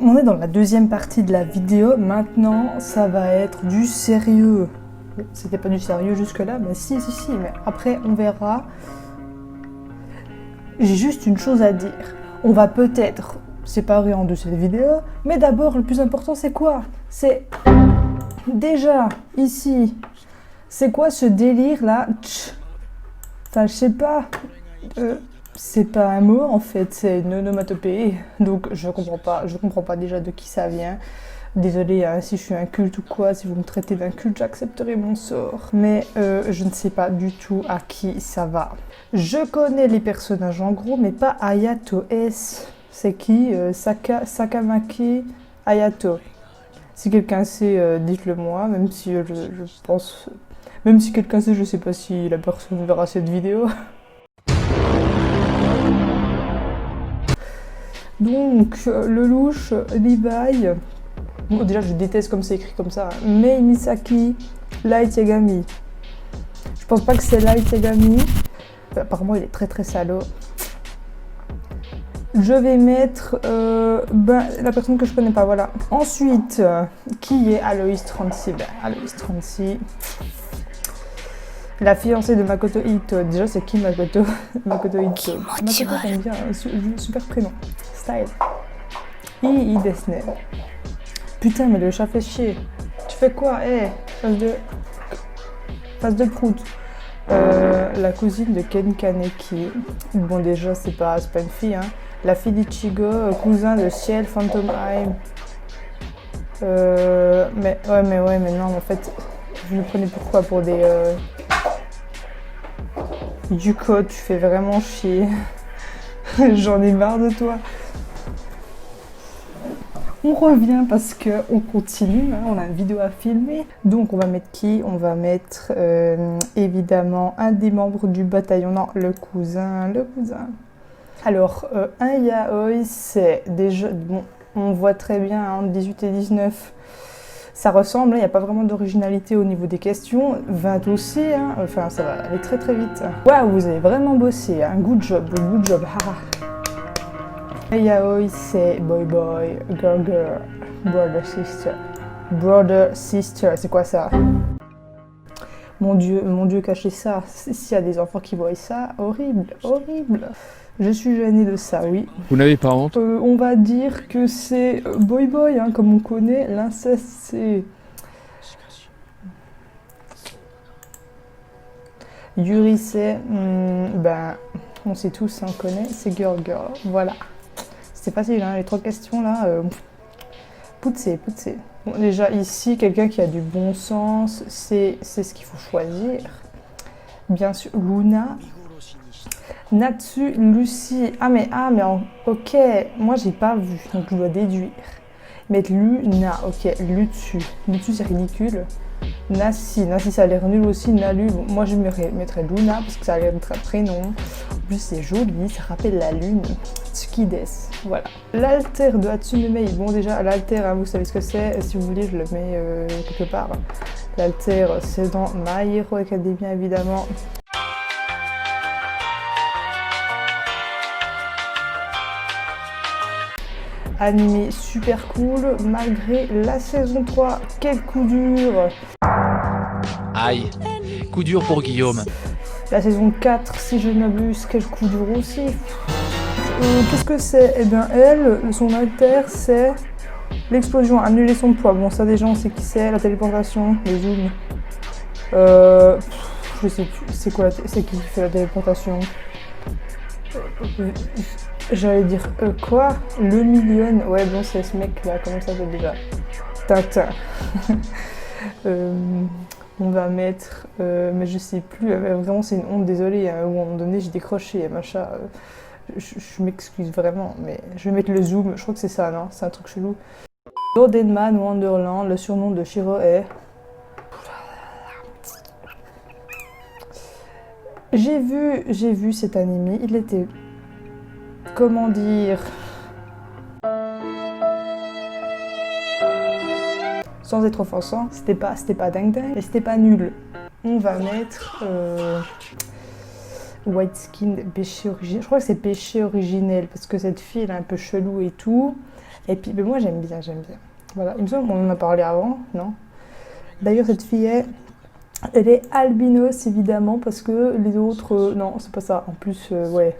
On est dans la deuxième partie de la vidéo. Maintenant, ça va être du sérieux. C'était pas du sérieux jusque-là, mais si, mais après, on verra. J'ai juste une chose à dire. On va peut-être séparer en deux cette vidéo, mais d'abord, le plus important, c'est quoi? C'est déjà, ici, c'est quoi ce délire-là? Enfin, je sais pas. C'est pas un mot, en fait, c'est une onomatopée. Donc, je comprends pas déjà de qui ça vient. Désolée hein, si je suis un culte ou quoi, si vous me traitez d'un culte, j'accepterai mon sort. Mais je ne sais pas du tout à qui ça va. Je connais les personnages en gros, mais pas Ayato S. C'est qui Sakamaki Ayato. Si quelqu'un sait, dites-le moi, même si je pense... Même si quelqu'un sait, je sais pas si la personne verra cette vidéo. Donc, le louche, Levi... Bon, déjà, je déteste comme c'est écrit comme ça. Mei Misaki Light Yagami. Je pense pas que c'est Light Yagami. Apparemment, il est très salaud. Je vais mettre la personne que je connais pas, voilà. Ensuite, qui est Aloïs 36? Aloïs 36. La fiancée de Makoto Ito. Déjà, c'est qui Makoto? Makoto Ito. Makoto, j'aime bien. Super prénom. Style. Ii Desne. Putain, mais le chat fait chier. Tu fais quoi? Face de prout. La cousine de Ken Kaneki. Bon, déjà, c'est pas une fille, hein. La fille d'Ichigo, cousin de Ciel Phantomheim. Mais non, en fait, je me prenais pourquoi pour des... Yuko, tu fais vraiment chier. J'en ai marre de toi. On revient parce qu'on continue, hein, on a une vidéo à filmer. Donc on va mettre qui? On va mettre évidemment un des membres du bataillon. Non, le cousin. Alors, un yaoi, c'est déjà... Bon, on voit très bien, hein, 18 et 19, ça ressemble, il n'y a pas vraiment d'originalité au niveau des questions. 20 aussi, hein, enfin ça va aller très vite. Waouh, vous avez vraiment bossé, hein, good job, haha. Yaoi, c'est boy, girl, brother, sister, c'est quoi ça? Mon Dieu, cachez ça. S'il y a des enfants qui voient ça, horrible. Je suis gênée de ça, oui. Vous n'avez pas honte? On va dire que c'est boy, hein, comme on connaît. L'inceste, c'est... Yuri, c'est... on sait tous, hein, on connaît. C'est girl. Voilà. C'est facile, hein, les 3 questions, là. Poutsé. Bon, déjà, ici, quelqu'un qui a du bon sens, c'est ce qu'il faut choisir. Bien sûr, Luna. Natsu, Lucie. Ok, moi j'ai pas vu, donc je dois déduire. Mettre Luna, ok, Lutsu. Lutsu c'est ridicule. Nassi, ça a l'air nul aussi. Nalu, bon, moi je mettrais Luna parce que ça a l'air d'être un prénom. En plus c'est joli, ça rappelle la lune. Tsukides, voilà. L'alter de Hatsume Mei, bon déjà l'alter, hein, vous savez ce que c'est. Si vous voulez, je le mets quelque part. L'alter, c'est dans My Hero Academia évidemment. Animé super cool, malgré la saison 3, quel coup dur! Aïe, coup dur pour Guillaume. La saison 4, si je ne m'abuse, quel coup dur aussi! Qu'est-ce que c'est? Eh bien, son alter, c'est l'explosion, annuler son poids. Bon, ça déjà, on sait qui c'est, la téléportation, les zooms. Je sais plus, c'est quoi, c'est qui fait la téléportation? J'allais dire quoi? Le million? Ouais, bon, c'est ce mec là, comment ça s'appelle déjà? Tintin. On va mettre, mais je sais plus, vraiment c'est une honte, désolée, hein, où à un moment donné j'ai décroché, machin. Je m'excuse vraiment, mais je vais mettre le zoom, je crois que c'est ça, non? C'est un truc chelou. Dodenman Wonderland, le surnom de Shiro est... J'ai vu cet animé, il était... Comment dire? Sans être offensant, c'était pas dingue, mais c'était pas nul. On va mettre White Skin, péché originel. Je crois que c'est péché originel parce que cette fille elle est un peu chelou et tout. Et puis, mais moi j'aime bien. Voilà, il me semble qu'on en a parlé avant, non? D'ailleurs, cette fille, elle est albinos, évidemment, parce que les autres, non, c'est pas ça. En plus, ouais,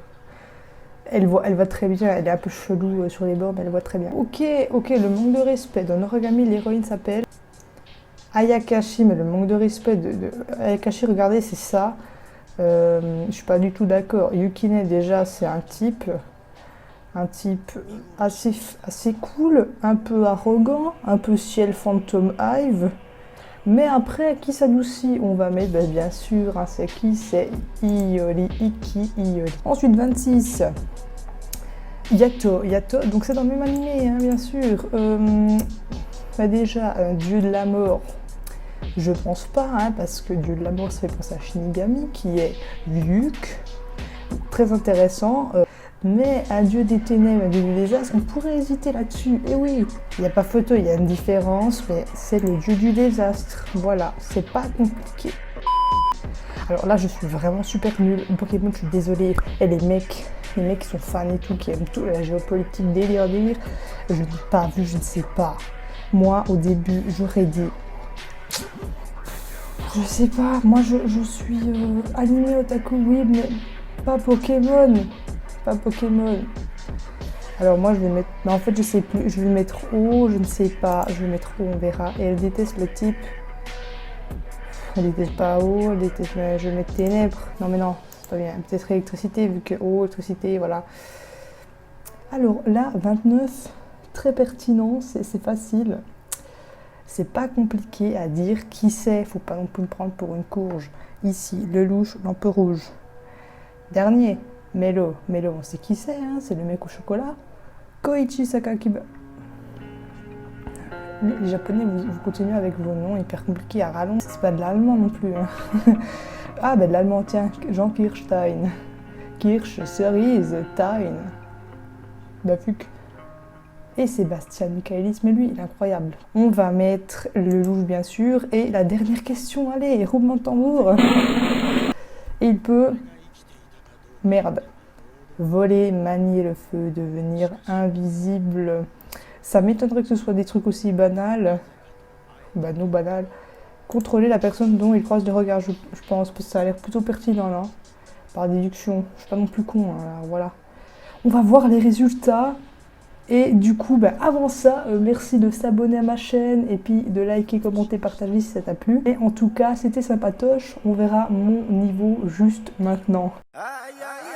elle voit très bien, elle est un peu chelou sur les bords, mais elle voit très bien. Ok, le manque de respect. Dans Noragami, l'héroïne s'appelle Ayakashi, mais le manque de respect de Ayakashi, regardez, c'est ça. Je suis pas du tout d'accord. Yukine, déjà, c'est un type assez cool, un peu arrogant, un peu ciel Phantom Hive. Mais après, qui s'adoucit? On va mettre, bien sûr, hein, c'est qui? C'est Iki Iori. Ensuite, 26. Yato, donc c'est dans le même animé, hein, bien sûr. Déjà, dieu de la mort, je pense pas, hein, parce que dieu de la mort, ça fait penser à Shinigami, qui est Ryuk. Très intéressant. Mais un dieu des ténèbres, un dieu du désastre, on pourrait hésiter là-dessus. Et oui, il n'y a pas photo, il y a une différence, mais c'est le dieu du désastre. Voilà, c'est pas compliqué. Alors là, je suis vraiment super nulle. Pokémon, je suis désolée. Et les mecs qui sont fans et tout, qui aiment tout, la géopolitique, délire. Je n'ai pas vu, je ne sais pas. Moi, au début, j'aurais dit... Je sais pas, moi je suis animé otaku, oui, mais pas Pokémon. Pas Pokémon. Alors moi je vais mettre... Mais en fait je sais plus. Je vais mettre haut, je ne sais pas. Je vais mettre haut, on verra. Et elle déteste le type. Elle déteste pas haut, elle déteste... Je vais mettre ténèbres. Non mais non, c'est pas bien. Peut-être électricité, vu que haut, électricité, voilà. Alors là, 29, très pertinent, c'est facile. C'est pas compliqué à dire qui c'est. Faut pas non plus me prendre pour une courge. Ici, le louche, lampe rouge. Dernier. Melo, on sait qui c'est, hein, c'est le mec au chocolat. Koichi Sakakiba. Les japonais, vous continuez avec vos noms hyper compliqués à rallonge. C'est pas de l'allemand non plus. Hein. Ah, de l'allemand, tiens, Jean Kirstein. Kirsch, cerise, Tein. Bafuk. Et Sébastien Michaelis, mais lui, il est incroyable. On va mettre le loup, bien sûr. Et la dernière question, allez, roulement de tambour. Et il peut... Merde. Voler, manier le feu, devenir invisible. Ça m'étonnerait que ce soit des trucs aussi banals. Banal. Contrôler la personne dont il croise des regards, je pense, parce que ça a l'air plutôt pertinent, là. Par déduction. Je suis pas non plus con, hein, là, voilà. On va voir les résultats. Et du coup, avant ça, merci de s'abonner à ma chaîne et puis de liker, commenter, partager si ça t'a plu. Et en tout cas, c'était sympatoche. On verra mon niveau juste maintenant. Aïe, aïe.